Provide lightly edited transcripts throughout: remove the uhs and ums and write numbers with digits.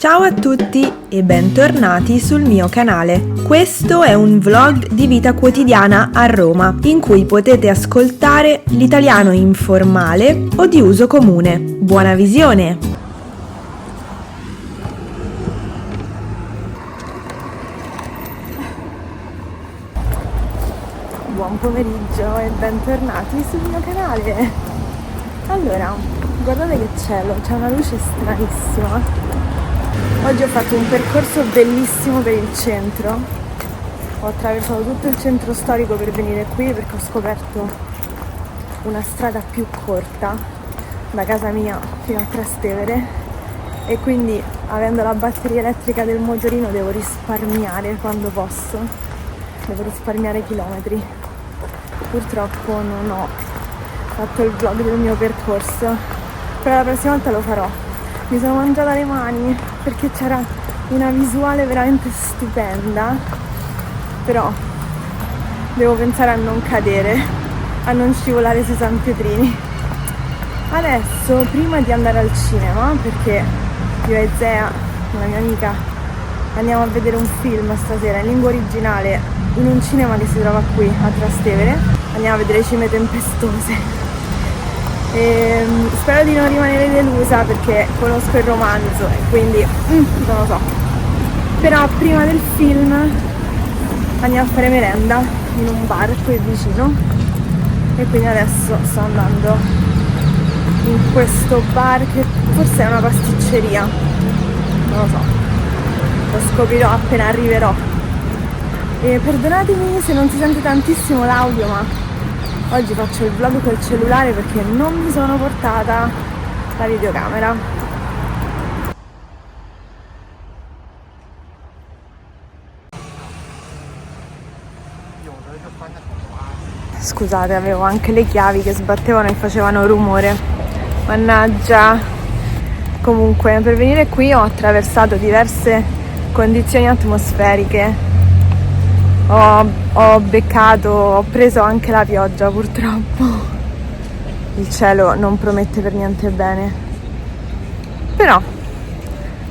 Ciao a tutti e bentornati sul mio canale. Questo è un vlog di vita quotidiana a Roma, in cui potete ascoltare l'italiano informale o di uso comune. Buona visione! Buon pomeriggio e bentornati sul mio canale. Allora, guardate che cielo, c'è una luce stranissima. Oggi ho fatto un percorso bellissimo per il centro. Ho attraversato tutto il centro storico per venire qui perché ho scoperto una strada più corta da casa mia fino a Trastevere e quindi, avendo la batteria elettrica del motorino, devo risparmiare quando posso. Devo risparmiare chilometri. Purtroppo non ho fatto il vlog del mio percorso, però la prossima volta lo farò. Mi sono mangiata le mani perché c'era una visuale veramente stupenda, però devo pensare a non cadere, a non scivolare sui San Pietrini. Adesso, prima di andare al cinema, perché io e Zea, una mia amica, andiamo a vedere un film stasera in lingua originale in un cinema che si trova qui a Trastevere. Andiamo a vedere Cime Tempestose. E spero di non rimanere delusa perché conosco il romanzo e quindi non lo so. Però prima del film andiamo a fare merenda in un bar qui vicino e quindi adesso sto andando in questo bar che forse è una pasticceria, non lo so, lo scoprirò appena arriverò. E perdonatemi se non si sente tantissimo l'audio, ma oggi faccio il vlog col cellulare perché non mi sono portata la videocamera. Scusate, avevo anche le chiavi che sbattevano e facevano rumore. Mannaggia. Comunque, per venire qui ho attraversato diverse condizioni atmosferiche. Ho preso anche la pioggia, purtroppo. Il cielo non promette per niente bene. Però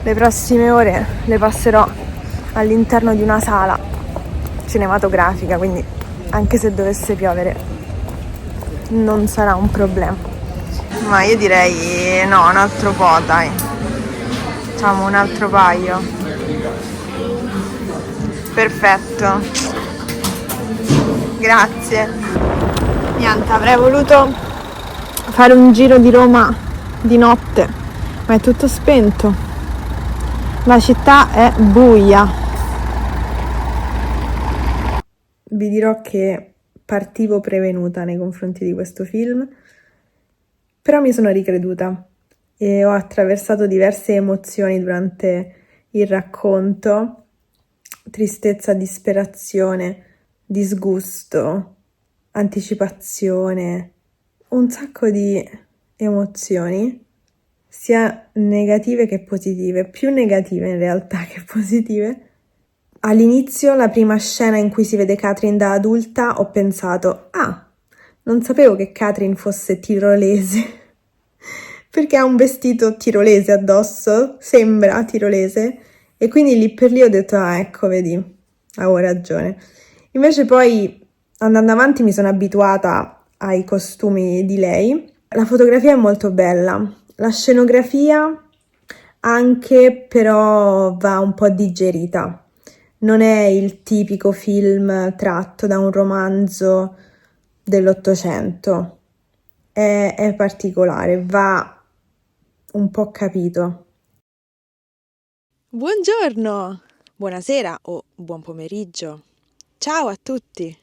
le prossime ore le passerò all'interno di una sala cinematografica, quindi anche se dovesse piovere non sarà un problema. Ma io direi no, un altro po', dai. Facciamo un altro paio. Perfetto. Grazie. Niente, avrei voluto fare un giro di Roma di notte, ma è tutto spento. La città è buia. Vi dirò che partivo prevenuta nei confronti di questo film, però mi sono ricreduta e ho attraversato diverse emozioni durante il racconto: tristezza, disperazione, disgusto, anticipazione, un sacco di emozioni, sia negative che positive, più negative in realtà che positive. All'inizio, la prima scena in cui si vede Katrin da adulta, ho pensato: ah, non sapevo che Katrin fosse tirolese, perché ha un vestito tirolese addosso, sembra tirolese, e quindi lì per lì ho detto: ah, ecco, vedi, avevo ragione. Invece poi, andando avanti, mi sono abituata ai costumi di lei. La fotografia è molto bella, la scenografia anche, però va un po' digerita. Non è il tipico film tratto da un romanzo dell'Ottocento. È particolare, va un po' capito. Buongiorno, buonasera o buon pomeriggio. Ciao a tutti.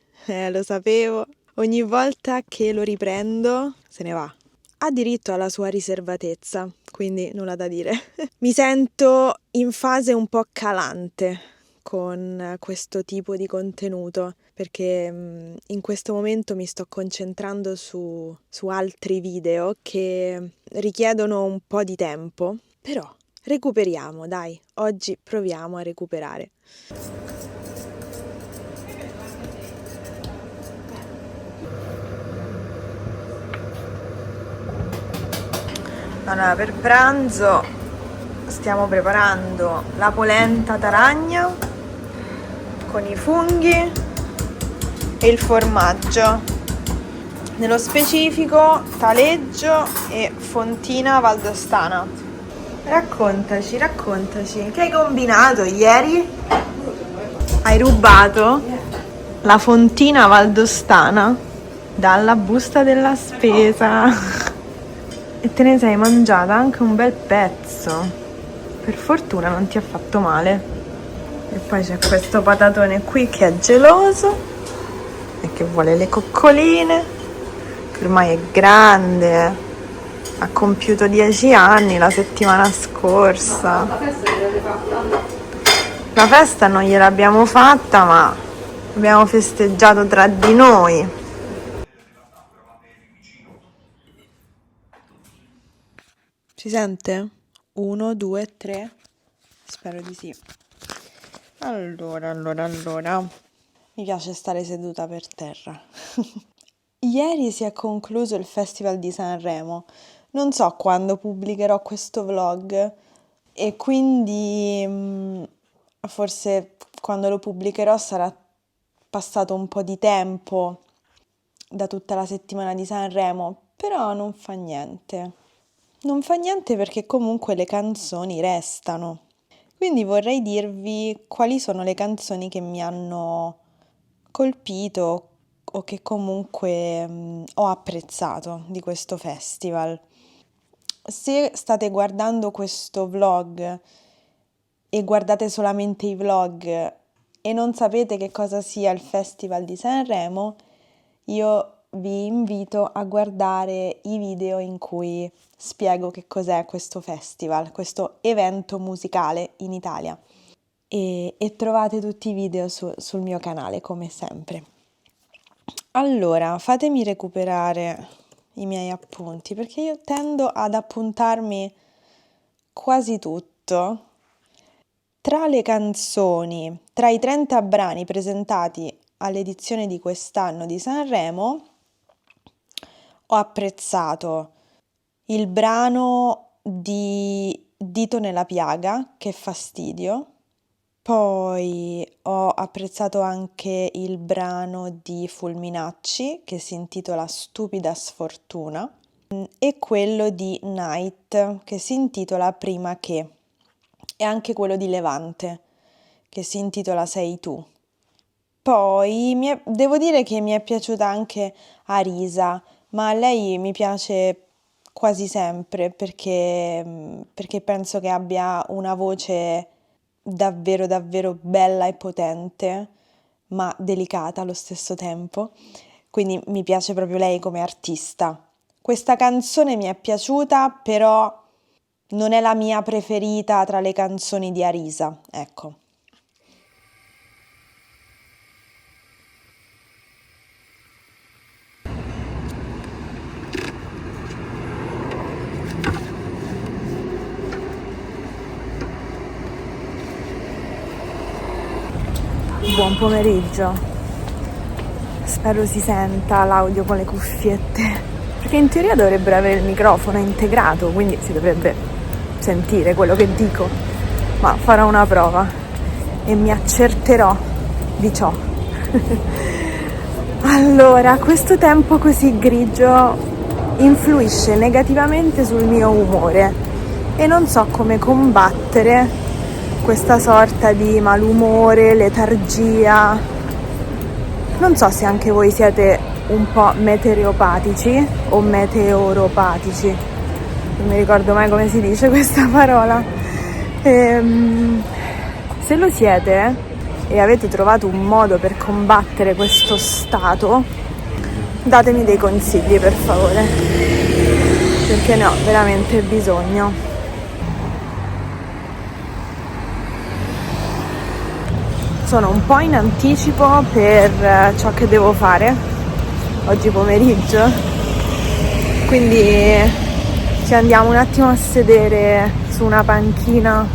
Lo sapevo. Ogni volta che lo riprendo se ne va. Ha diritto alla sua riservatezza, quindi nulla da dire. Mi sento in fase un po' calante con questo tipo di contenuto, perché in questo momento mi sto concentrando su altri video che richiedono un po' di tempo, però recuperiamo, dai, oggi proviamo a recuperare. Allora, per pranzo stiamo preparando la polenta d'aragna con i funghi e il formaggio, nello specifico taleggio e fontina valdostana. Raccontaci, che hai combinato ieri? Hai rubato la fontina valdostana dalla busta della spesa e te ne sei mangiata anche un bel pezzo. Per fortuna non ti ha fatto male. E poi c'è questo patatone qui che è geloso e che vuole le coccoline, che ormai è grande, ha compiuto 10 anni la settimana scorsa. La festa non gliel'abbiamo fatta, ma abbiamo festeggiato tra di noi. Si sente? 1, 2, 3. Spero di sì. Allora. Mi piace stare seduta per terra. Ieri si è concluso il Festival di Sanremo. Non so quando pubblicherò questo vlog e quindi forse quando lo pubblicherò sarà passato un po' di tempo da tutta la settimana di Sanremo, però non fa niente. Non fa niente perché comunque le canzoni restano. Quindi vorrei dirvi quali sono le canzoni che mi hanno colpito o che comunque ho apprezzato di questo festival. Se state guardando questo vlog e guardate solamente i vlog e non sapete che cosa sia il Festival di Sanremo, io vi invito a guardare i video in cui spiego che cos'è questo festival, questo evento musicale in Italia. E trovate tutti i video sul mio canale, come sempre. Allora, fatemi recuperare i miei appunti, perché io tendo ad appuntarmi quasi tutto. Tra le canzoni, tra i 30 brani presentati all'edizione di quest'anno di Sanremo, ho apprezzato il brano di Dito nella piaga, Che fastidio. Poi ho apprezzato anche il brano di Fulminacci, che si intitola Stupida sfortuna, e quello di Night, che si intitola Prima che, e anche quello di Levante, che si intitola Sei tu. Poi devo dire che mi è piaciuta anche Arisa, ma a lei mi piace quasi sempre perché penso che abbia una voce davvero davvero bella e potente, ma delicata allo stesso tempo. Quindi mi piace proprio lei come artista. Questa canzone mi è piaciuta, però non è la mia preferita tra le canzoni di Arisa, ecco. Buon pomeriggio. Spero si senta l'audio con le cuffiette, perché in teoria dovrebbero avere il microfono integrato, quindi si dovrebbe sentire quello che dico, ma farò una prova e mi accerterò di ciò. Allora, questo tempo così grigio influisce negativamente sul mio umore e non so come combattere questa sorta di malumore, letargia. Non so se anche voi siete un po' meteoropatici o meteoropatici, non mi ricordo mai come si dice questa parola. Se lo siete e avete trovato un modo per combattere questo stato, datemi dei consigli per favore, perché ne ho veramente bisogno. Sono un po' in anticipo per ciò che devo fare oggi pomeriggio, quindi ci andiamo un attimo a sedere su una panchina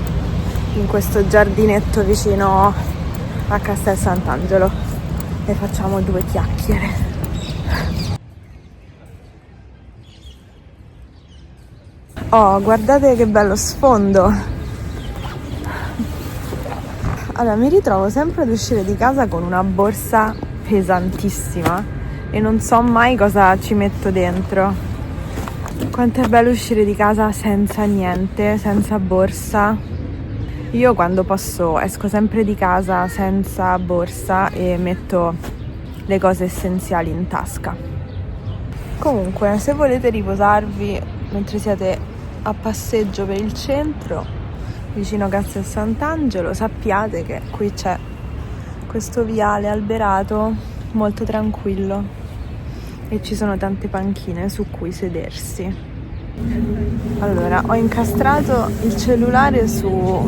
in questo giardinetto vicino a Castel Sant'Angelo e facciamo 2 chiacchiere. Oh, guardate che bello sfondo! Allora, mi ritrovo sempre ad uscire di casa con una borsa pesantissima e non so mai cosa ci metto dentro. Quanto è bello uscire di casa senza niente, senza borsa. Io quando posso esco sempre di casa senza borsa e metto le cose essenziali in tasca. Comunque, se volete riposarvi mentre siete a passeggio per il centro, vicino a Castel Sant'Angelo, sappiate che qui c'è questo viale alberato molto tranquillo e ci sono tante panchine su cui sedersi. Allora, ho incastrato il cellulare sulla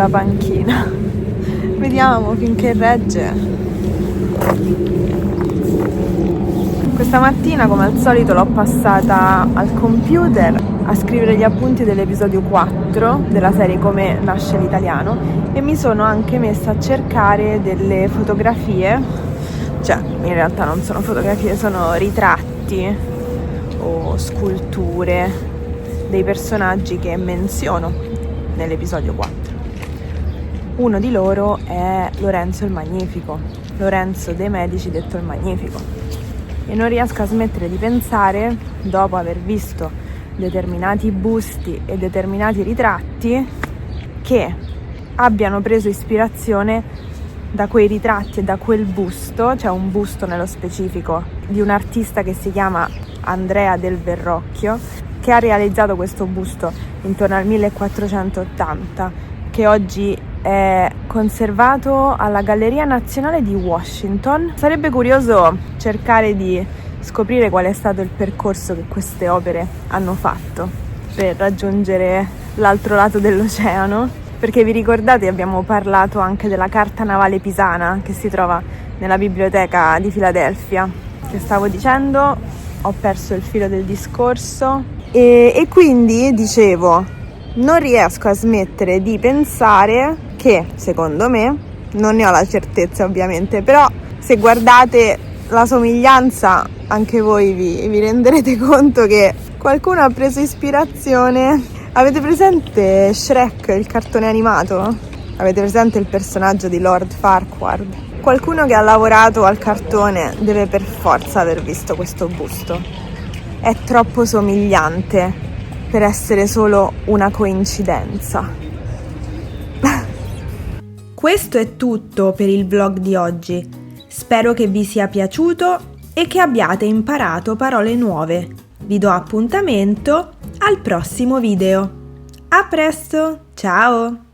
panchina. Vediamo finché regge. Questa mattina, come al solito, l'ho passata al computer a scrivere gli appunti dell'episodio 4 della serie Come nasce l'italiano e mi sono anche messa a cercare delle fotografie, cioè in realtà non sono fotografie, sono ritratti o sculture dei personaggi che menziono nell'episodio 4. Uno di loro è Lorenzo il Magnifico, Lorenzo dei Medici detto il Magnifico, e non riesco a smettere di pensare, dopo aver visto determinati busti e determinati ritratti, che abbiano preso ispirazione da quei ritratti e da quel busto. C'è un busto nello specifico di un artista che si chiama Andrea del Verrocchio, che ha realizzato questo busto intorno al 1480, che oggi è conservato alla Galleria Nazionale di Washington. Sarebbe curioso cercare di scoprire qual è stato il percorso che queste opere hanno fatto per raggiungere l'altro lato dell'oceano, perché vi ricordate abbiamo parlato anche della carta navale pisana che si trova nella biblioteca di Filadelfia. Che stavo dicendo? Ho perso il filo del discorso e quindi dicevo, non riesco a smettere di pensare che, secondo me, non ne ho la certezza ovviamente, però se guardate la somiglianza anche voi vi renderete conto che qualcuno ha preso ispirazione. Avete presente Shrek, il cartone animato? Avete presente il personaggio di Lord Farquaad? Qualcuno che ha lavorato al cartone deve per forza aver visto questo busto. È troppo somigliante per essere solo una coincidenza. Questo è tutto per il vlog di oggi. Spero che vi sia piaciuto e che abbiate imparato parole nuove. Vi do appuntamento al prossimo video. A presto, ciao!